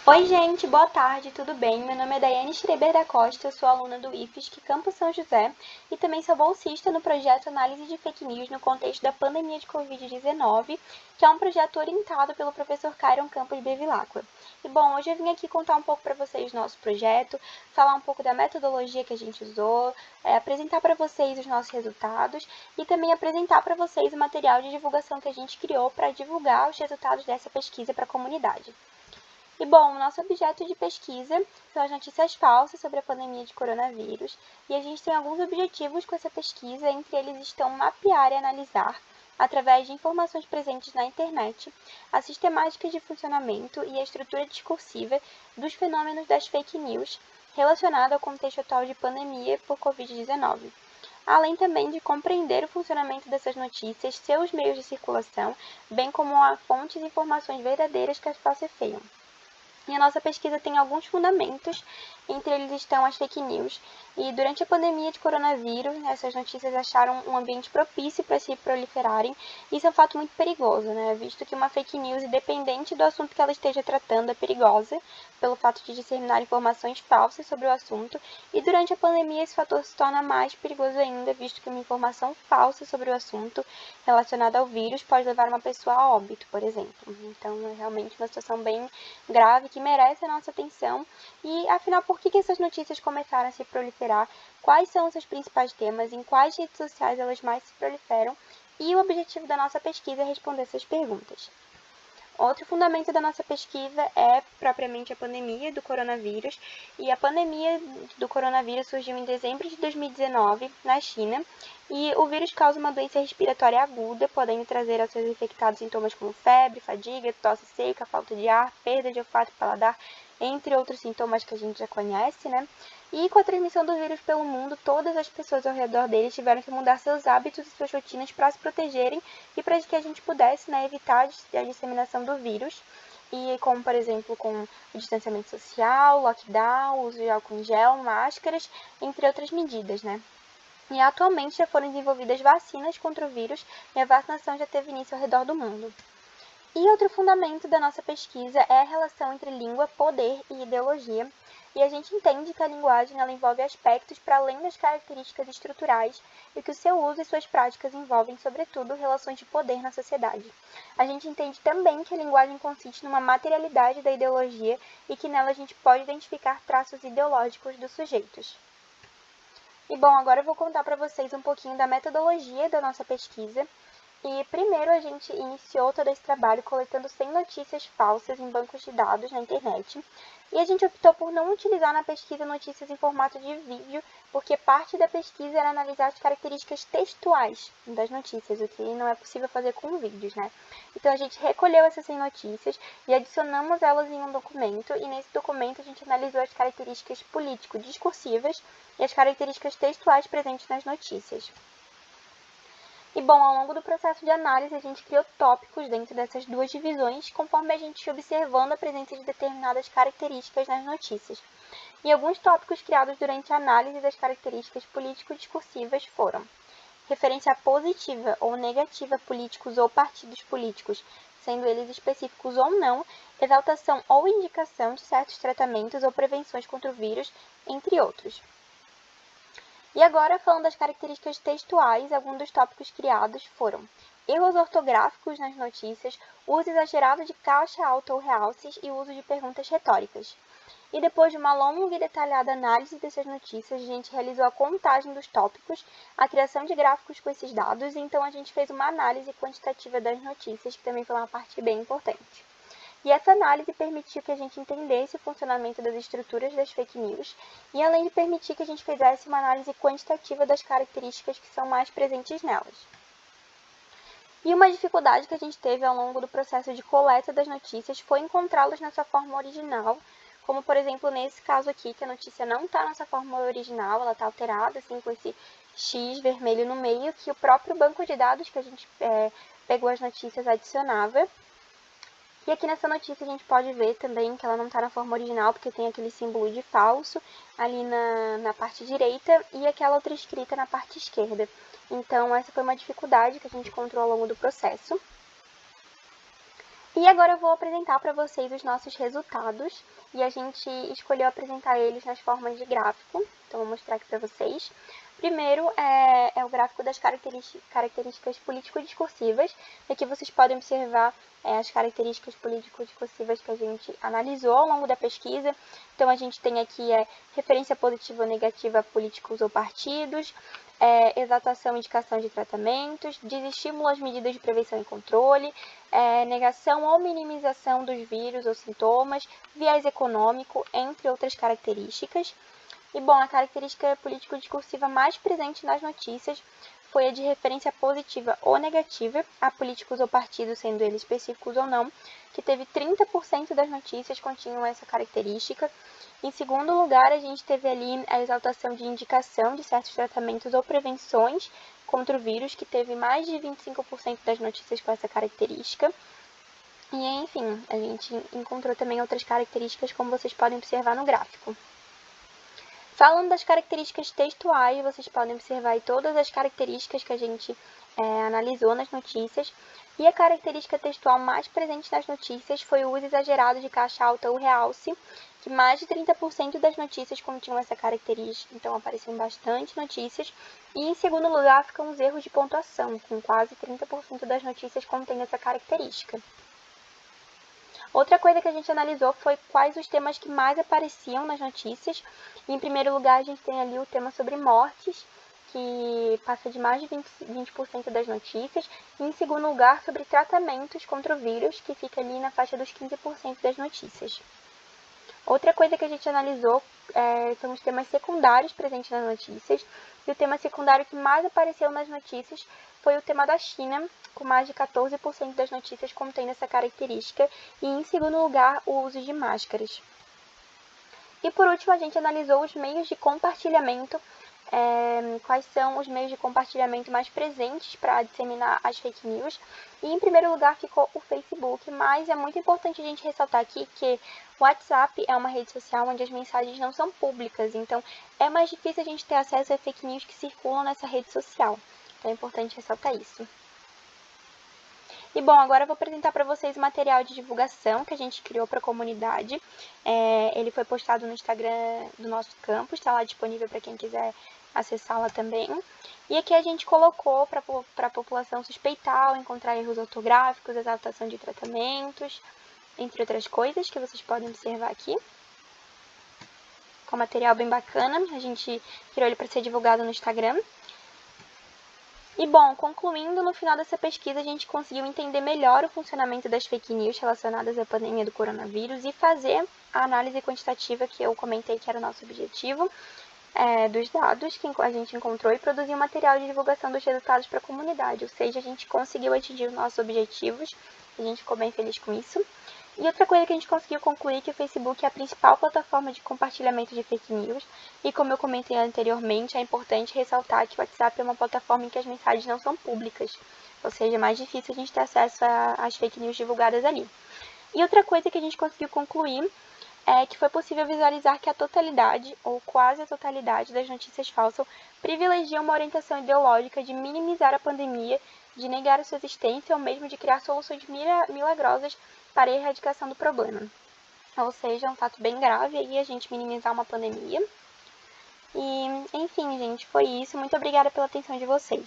Oi, gente, boa tarde, tudo bem? Meu nome é Daiane Schreiber da Costa, eu sou aluna do IFSC Campo São José e também sou bolsista no projeto Análise de Fake News no contexto da pandemia de Covid-19, que é um projeto orientado pelo professor Cairon Campos Bevilacqua. E bom, hoje eu vim aqui contar um pouco para vocês do nosso projeto, falar um pouco da metodologia que a gente usou, apresentar para vocês os nossos resultados e também apresentar para vocês o material de divulgação que a gente criou para divulgar os resultados dessa pesquisa para a comunidade. E bom, o nosso objeto de pesquisa são as notícias falsas sobre a pandemia de coronavírus, e a gente tem alguns objetivos com essa pesquisa, entre eles estão mapear e analisar, através de informações presentes na internet, a sistemática de funcionamento e a estrutura discursiva dos fenômenos das fake news relacionado ao contexto atual de pandemia por Covid-19. Além também de compreender o funcionamento dessas notícias, seus meios de circulação, bem como a fontes e informações verdadeiras que as falsificam. E a nossa pesquisa tem alguns fundamentos, entre eles estão as fake news. E durante a pandemia de coronavírus, essas notícias acharam um ambiente propício para se proliferarem. Isso é um fato muito perigoso, visto que uma fake news, independente do assunto que ela esteja tratando, é perigosa, pelo fato de disseminar informações falsas sobre o assunto. E durante a pandemia, esse fator se torna mais perigoso ainda, visto que uma informação falsa sobre o assunto relacionada ao vírus pode levar uma pessoa a óbito, por exemplo. Então, é realmente uma situação bem grave que merece a nossa atenção. E, afinal, por que essas notícias começaram a se proliferar? Quais são os seus principais temas? Em quais redes sociais elas mais se proliferam? E o objetivo da nossa pesquisa é responder essas perguntas. Outro fundamento da nossa pesquisa é propriamente a pandemia do coronavírus. E a pandemia do coronavírus surgiu em dezembro de 2019 na China. E o vírus causa uma doença respiratória aguda, podendo trazer aos seus infectados sintomas como febre, fadiga, tosse seca, falta de ar, perda de olfato e paladar, entre outros sintomas que a gente já conhece, E com a transmissão do vírus pelo mundo, todas as pessoas ao redor deles tiveram que mudar seus hábitos e suas rotinas para se protegerem e para que a gente pudesse evitar a disseminação do vírus. E como, por exemplo, com o distanciamento social, lockdown, uso de álcool em gel, máscaras, entre outras medidas, E atualmente já foram desenvolvidas vacinas contra o vírus e a vacinação já teve início ao redor do mundo. E outro fundamento da nossa pesquisa é a relação entre língua, poder e ideologia. E a gente entende que a linguagem ela envolve aspectos para além das características estruturais e que o seu uso e suas práticas envolvem, sobretudo, relações de poder na sociedade. A gente entende também que a linguagem consiste numa materialidade da ideologia e que nela a gente pode identificar traços ideológicos dos sujeitos. E bom, agora eu vou contar para vocês um pouquinho da metodologia da nossa pesquisa. E primeiro a gente iniciou todo esse trabalho coletando 100 notícias falsas em bancos de dados na internet. E a gente optou por não utilizar na pesquisa notícias em formato de vídeo, porque parte da pesquisa era analisar as características textuais das notícias, o que não é possível fazer com vídeos, Então a gente recolheu essas 100 notícias e adicionamos elas em um documento, e nesse documento a gente analisou as características político-discursivas e as características textuais presentes nas notícias. E bom, ao longo do processo de análise, a gente criou tópicos dentro dessas duas divisões, conforme a gente ia observando a presença de determinadas características nas notícias. E alguns tópicos criados durante a análise das características político-discursivas foram: referência positiva ou negativa a políticos ou partidos políticos, sendo eles específicos ou não, exaltação ou indicação de certos tratamentos ou prevenções contra o vírus, entre outros. E agora, falando das características textuais, alguns dos tópicos criados foram: erros ortográficos nas notícias, uso exagerado de caixa alta ou realces e uso de perguntas retóricas. E depois de uma longa e detalhada análise dessas notícias, a gente realizou a contagem dos tópicos, a criação de gráficos com esses dados, e então a gente fez uma análise quantitativa das notícias, que também foi uma parte bem importante. E essa análise permitiu que a gente entendesse o funcionamento das estruturas das fake news e além de permitir que a gente fizesse uma análise quantitativa das características que são mais presentes nelas. E uma dificuldade que a gente teve ao longo do processo de coleta das notícias foi encontrá-las na sua forma original, como por exemplo nesse caso aqui, que a notícia não está na sua forma original, ela está alterada, assim, com esse X vermelho no meio, que o próprio banco de dados que a gente pegou as notícias adicionava. E aqui nessa notícia a gente pode ver também que ela não está na forma original, porque tem aquele símbolo de falso ali na parte direita e aquela outra escrita na parte esquerda. Então essa foi uma dificuldade que a gente encontrou ao longo do processo. E agora eu vou apresentar para vocês os nossos resultados, e a gente escolheu apresentar eles nas formas de gráfico, então vou mostrar aqui para vocês. Primeiro é o gráfico das características político-discursivas. Aqui vocês podem observar as características político-discursivas que a gente analisou ao longo da pesquisa. Então, a gente tem aqui referência positiva ou negativa a políticos ou partidos, exaltação e indicação de tratamentos, desestímulo às medidas de prevenção e controle, negação ou minimização dos vírus ou sintomas, viés econômico, entre outras características. E, bom, a característica político-discursiva mais presente nas notícias foi a de referência positiva ou negativa a políticos ou partidos, sendo eles específicos ou não, que teve 30% das notícias continham essa característica. Em segundo lugar, a gente teve ali a exaltação de indicação de certos tratamentos ou prevenções contra o vírus, que teve mais de 25% das notícias com essa característica. E, enfim, a gente encontrou também outras características, como vocês podem observar no gráfico. Falando das características textuais, vocês podem observar aí todas as características que a gente analisou nas notícias. E a característica textual mais presente nas notícias foi o uso exagerado de caixa alta ou realce, que mais de 30% das notícias continham essa característica, então apareciam bastante notícias. E em segundo lugar ficam os erros de pontuação, com quase 30% das notícias contendo essa característica. Outra coisa que a gente analisou foi quais os temas que mais apareciam nas notícias. E, em primeiro lugar, a gente tem ali o tema sobre mortes, que passa de mais de 20% das notícias. E, em segundo lugar, sobre tratamentos contra o vírus, que fica ali na faixa dos 15% das notícias. Outra coisa que a gente analisou são os temas secundários presentes nas notícias. E o tema secundário que mais apareceu nas notícias foi o tema da China, com mais de 14% das notícias contendo essa característica. E, em segundo lugar, o uso de máscaras. E, por último, a gente analisou os meios de compartilhamento. Quais são os meios de compartilhamento mais presentes para disseminar as fake news. E, em primeiro lugar, ficou o Facebook, mas é muito importante a gente ressaltar aqui que o WhatsApp é uma rede social onde as mensagens não são públicas, então é mais difícil a gente ter acesso a fake news que circulam nessa rede social. Então é importante ressaltar isso. E, bom, agora eu vou apresentar para vocês o material de divulgação que a gente criou para a comunidade. Ele foi postado no Instagram do nosso campus, está lá disponível para quem quiser acessá-la também. E aqui a gente colocou para a população suspeitar ou encontrar erros ortográficos, exaltação de tratamentos, entre outras coisas que vocês podem observar aqui. Com material bem bacana, a gente criou ele para ser divulgado no Instagram. E, bom, concluindo, no final dessa pesquisa a gente conseguiu entender melhor o funcionamento das fake news relacionadas à pandemia do coronavírus e fazer a análise quantitativa que eu comentei que era o nosso objetivo, dos dados que a gente encontrou e produzir um material de divulgação dos resultados para a comunidade. Ou seja, a gente conseguiu atingir os nossos objetivos, a gente ficou bem feliz com isso. E outra coisa que a gente conseguiu concluir é que o Facebook é a principal plataforma de compartilhamento de fake news. E, como eu comentei anteriormente, é importante ressaltar que o WhatsApp é uma plataforma em que as mensagens não são públicas. Ou seja, é mais difícil a gente ter acesso às fake news divulgadas ali. E outra coisa que a gente conseguiu concluir é que foi possível visualizar que a totalidade, ou quase a totalidade, das notícias falsas privilegia uma orientação ideológica de minimizar a pandemia, de negar a sua existência ou mesmo de criar soluções milagrosas para a erradicação do problema. Ou seja, é um fato bem grave aí a gente minimizar uma pandemia. E, enfim, gente, foi isso. Muito obrigada pela atenção de vocês.